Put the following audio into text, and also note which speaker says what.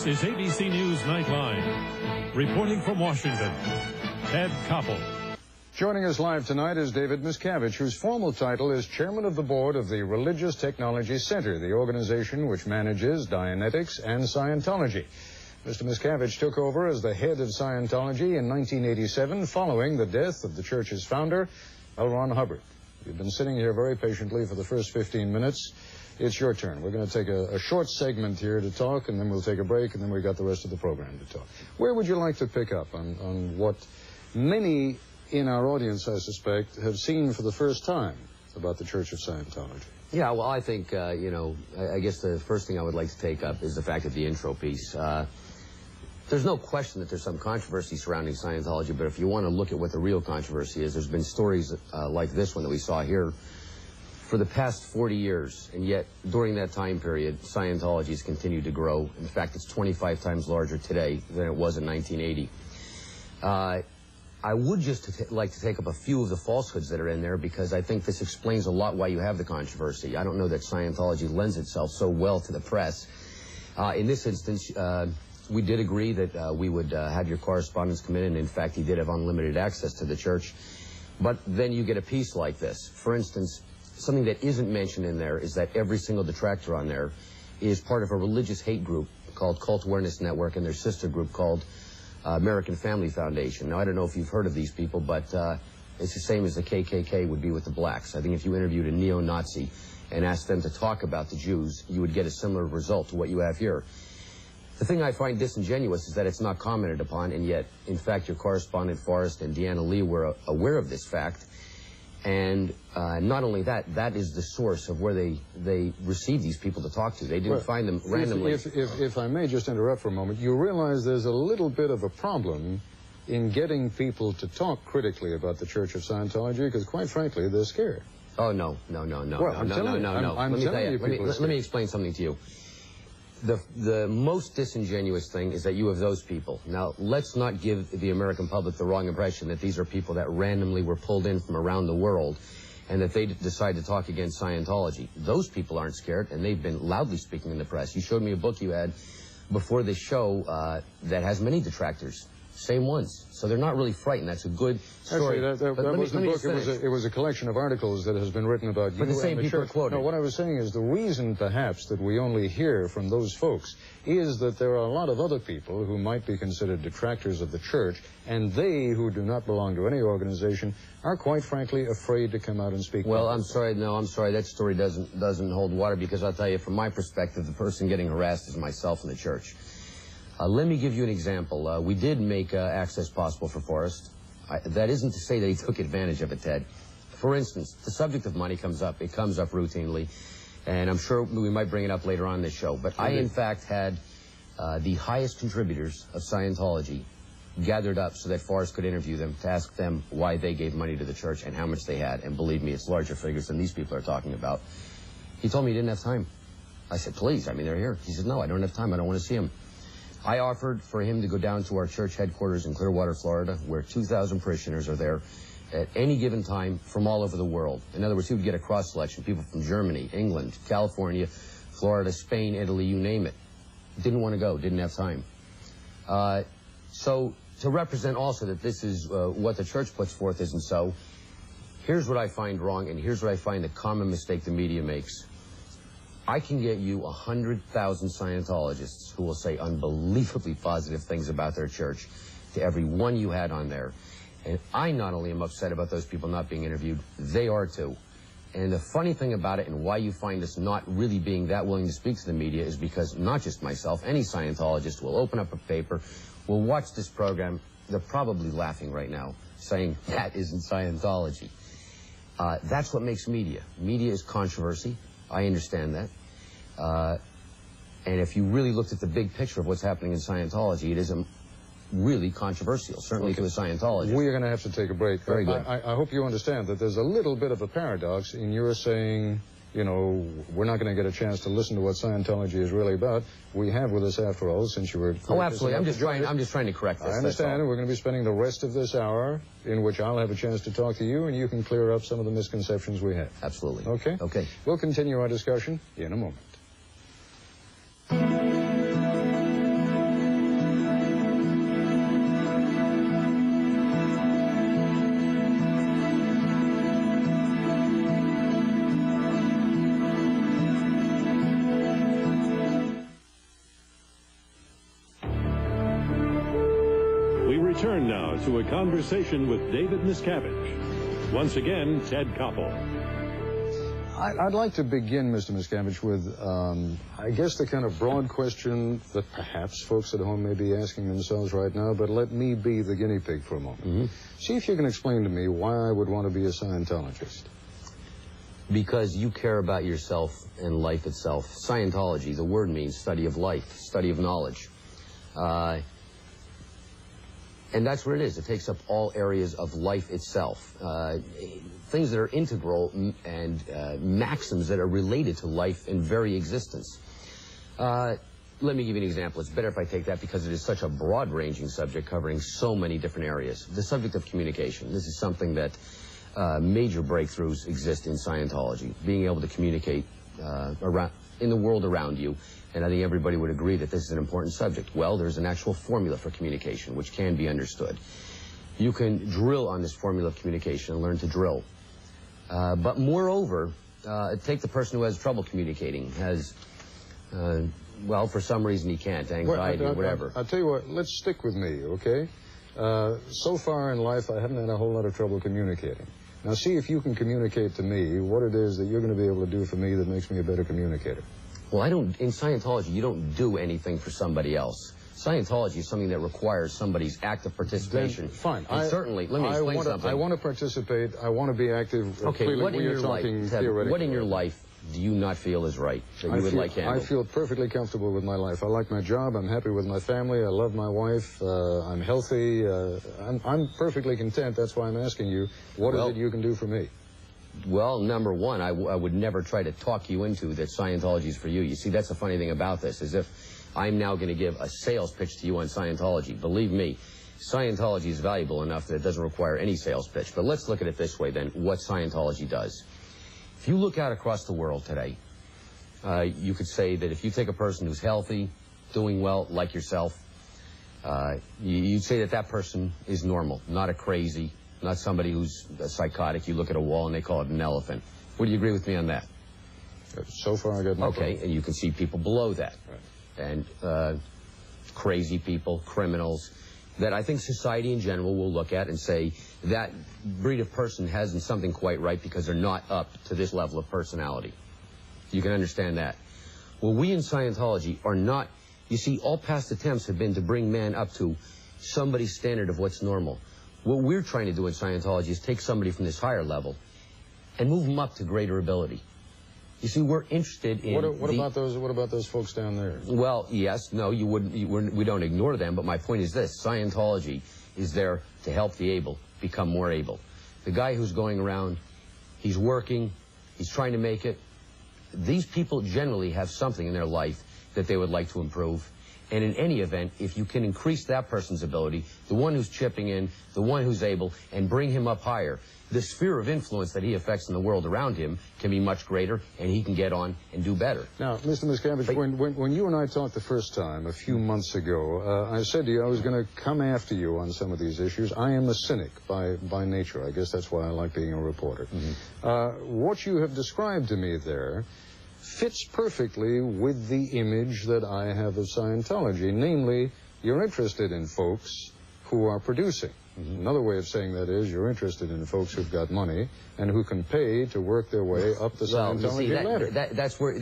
Speaker 1: This is ABC News Nightline. Reporting from Washington, Ed Koppel.
Speaker 2: Joining us live tonight is David Miscavige, whose formal title is Chairman of the Board of the Religious Technology Center, the organization which manages Dianetics and Scientology. Mr. Miscavige took over as the head of Scientology in 1987, following the death of the church's founder, L. Ron Hubbard. You've been sitting here very patiently for the first 15 minutes. It's your turn. We're going to take a short segment here to talk, and then we'll take a break, and then we've got the rest of the program to talk. Where would you like to pick up on what many in our audience, I suspect, have seen for the first time about the Church of Scientology?
Speaker 3: Yeah, well, I think, I guess the first thing I would like to take up is the fact of the intro piece. There's no question that there's some controversy surrounding Scientology, but if you want to look at what the real controversy is, there's been stories like this one that we saw here for the past 40 years, and yet during that time period, Scientology has continued to grow. In fact, it's 25 times larger today than it was in 1980. I would just like to take up a few of the falsehoods that are in there, because I think this explains a lot why you have the controversy. I don't know that Scientology lends itself so well to the press. In this instance, we did agree that we would have your correspondence come in, and in fact, he did have unlimited access to the church. But then you get a piece like this. For instance, something that isn't mentioned in there is that every single detractor on there is part of a religious hate group called Cult Awareness Network, and their sister group called American Family Foundation. Now, I don't know if you've heard of these people, but it's the same as the KKK would be with the blacks. I think if you interviewed a neo-Nazi and asked them to talk about the Jews, you would get a similar result to what you have here. The thing I find disingenuous is that it's not commented upon, and yet, in fact, your correspondent Forrest and Deanna Lee were aware of this fact. And not only that, that is the source of where they receive these people to talk to. They didn't find them randomly.
Speaker 2: If I may just interrupt for a moment, you realize there's a little bit of a problem in getting people to talk critically about the Church of Scientology, because quite frankly, they're scared.
Speaker 3: Oh, no.
Speaker 2: Well, I'm telling you,
Speaker 3: let me explain something to you. The most disingenuous thing is that you have those people. Now, let's not give the American public the wrong impression that these are people that randomly were pulled in from around the world and that they decide to talk against Scientology. Those people aren't scared, and they've been loudly speaking in the press. You showed me a book you had before this show that has many detractors. Same ones. So they're not really frightened. That's a good story.
Speaker 2: Actually, that wasn't a book. It was a collection of articles that has been written about you
Speaker 3: but the same
Speaker 2: and the
Speaker 3: people
Speaker 2: church.
Speaker 3: Quoted.
Speaker 2: No, what I was saying is the reason, perhaps, that we only hear from those folks is that there are a lot of other people who might be considered detractors of the church, and they, who do not belong to any organization, are quite frankly afraid to come out and speak.
Speaker 3: Well, I'm sorry. No, I'm sorry. That story doesn't hold water, because I'll tell you, from my perspective, the person getting harassed is myself and the church. Let me give you an example. We did make access possible for Forrest. That isn't to say that he took advantage of it, Ted. For instance, the subject of money comes up. It comes up routinely, and I'm sure we might bring it up later on in this show. But I, in fact, had the highest contributors of Scientology gathered up so that Forrest could interview them to ask them why they gave money to the church and how much they had. And believe me, it's larger figures than these people are talking about. He told me he didn't have time. I said, please, I mean, they're here. He said, no, I don't have time. I don't want to see them. I offered for him to go down to our church headquarters in Clearwater, Florida, where 2,000 parishioners are there at any given time from all over the world. In other words, he would get a cross-selection, people from Germany, England, California, Florida, Spain, Italy, you name it. Didn't want to go, didn't have time. So to represent also that this is what the church puts forth isn't so, here's what I find wrong, and here's what I find the common mistake the media makes. I can get you 100,000 Scientologists who will say unbelievably positive things about their church to every one you had on there. And I not only am upset about those people not being interviewed, they are too. And the funny thing about it, and why you find us not really being that willing to speak to the media, is because not just myself, any Scientologist will open up a paper, will watch this program, they're probably laughing right now, saying that isn't Scientology. That's what makes media. Media is controversy. I understand that. And if you really looked at the big picture of what's happening in Scientology, it isn't really controversial, certainly to a Scientologist.
Speaker 2: We are going to have to take a break.
Speaker 3: Very good.
Speaker 2: I hope you understand that there's a little bit of a paradox in your saying, you know, we're not going to get a chance to listen to what Scientology is really about. We have with us, after all, since you were...
Speaker 3: Oh, absolutely. I'm just trying to correct this.
Speaker 2: I understand, and we're going to be spending the rest of this hour in which I'll have a chance to talk to you, and you can clear up some of the misconceptions we have.
Speaker 3: Absolutely.
Speaker 2: Okay?
Speaker 3: Okay.
Speaker 2: We'll continue our discussion in a moment.
Speaker 1: to a conversation with David Miscavige. Once again, Ted Koppel.
Speaker 2: I'd like to begin, Mr. Miscavige, with, I guess, the kind of broad question that perhaps folks at home may be asking themselves right now, but let me be the guinea pig for a moment.
Speaker 3: Mm-hmm.
Speaker 2: See if you can explain to me why I would want to be a Scientologist.
Speaker 3: Because you care about yourself and life itself. Scientology, the word means study of life, study of knowledge. And that's what it is. It takes up all areas of life itself. Things that are integral and maxims that are related to life and very existence. Let me give you an example. It's better if I take that because it is such a broad-ranging subject covering so many different areas. The subject of communication. This is something that major breakthroughs exist in Scientology. Being able to communicate around in the world around you. And I think everybody would agree that this is an important subject. Well, there's an actual formula for communication, which can be understood. You can drill on this formula of communication and learn to drill. But moreover, take the person who has trouble communicating, has, well, for some reason he can't, anxiety, whatever.
Speaker 2: I'll tell you what, let's stick with me, okay? So far in life, I haven't had a whole lot of trouble communicating. Now, see if you can communicate to me what it is that you're going to be able to do for me that makes me a better communicator.
Speaker 3: Well, in Scientology, you don't do anything for somebody else. Scientology is something that requires somebody's active participation.
Speaker 2: Then, fine.
Speaker 3: Certainly, let me explain something.
Speaker 2: I want to participate. I want to be active.
Speaker 3: Okay, what in your life, Ted, what in your life do you not feel is right that you would like handled?
Speaker 2: I feel perfectly comfortable with my life. I like my job. I'm happy with my family. I love my wife. I'm healthy. I'm perfectly content. That's why I'm asking you, what is it you can do for me?
Speaker 3: Well, number one, I would never try to talk you into that Scientology is for you. You see, that's the funny thing about this, is if I'm now going to give a sales pitch to you on Scientology, believe me, Scientology is valuable enough that it doesn't require any sales pitch. But let's look at it this way, then, what Scientology does. If you look out across the world today, you could say that if you take a person who's healthy, doing well, like yourself, you'd say that that person is normal, not a crazy, not somebody who's psychotic. You look at a wall and they call it an elephant. Would you agree with me on that?
Speaker 2: So far, I got no problem.
Speaker 3: And you can see people below that. Right. And crazy people, criminals, that I think society in general will look at and say that breed of person hasn't something quite right because they're not up to this level of personality. You can understand that. Well, we in Scientology are not, you see, all past attempts have been to bring man up to somebody's standard of what's normal. What we're trying to do in Scientology is take somebody from this higher level and move them up to greater ability. You see, we're interested in
Speaker 2: what about those folks down there?
Speaker 3: Well, yes, no, we don't ignore them, but my point is this. Scientology is there to help the able become more able. The guy who's going around, he's working, he's trying to make it. These people generally have something in their life that they would like to improve. And in any event, if you can increase that person's ability, the one who's chipping in, the one who's able, and bring him up higher, the sphere of influence that he affects in the world around him can be much greater, and he can get on and do better. Now,
Speaker 2: Mr. Miscavige, when you and I talked the first time, a few months ago, I said to you I was going to come after you on some of these issues. I am a cynic by nature. I guess that's why I like being a reporter. Mm-hmm. What you have described to me there fits perfectly with the image that I have of Scientology. Namely, you're interested in folks who are producing. Mm-hmm. Another way of saying that is you're interested in folks who've got money and who can pay to work their way up the Scientology ladder.
Speaker 3: That's where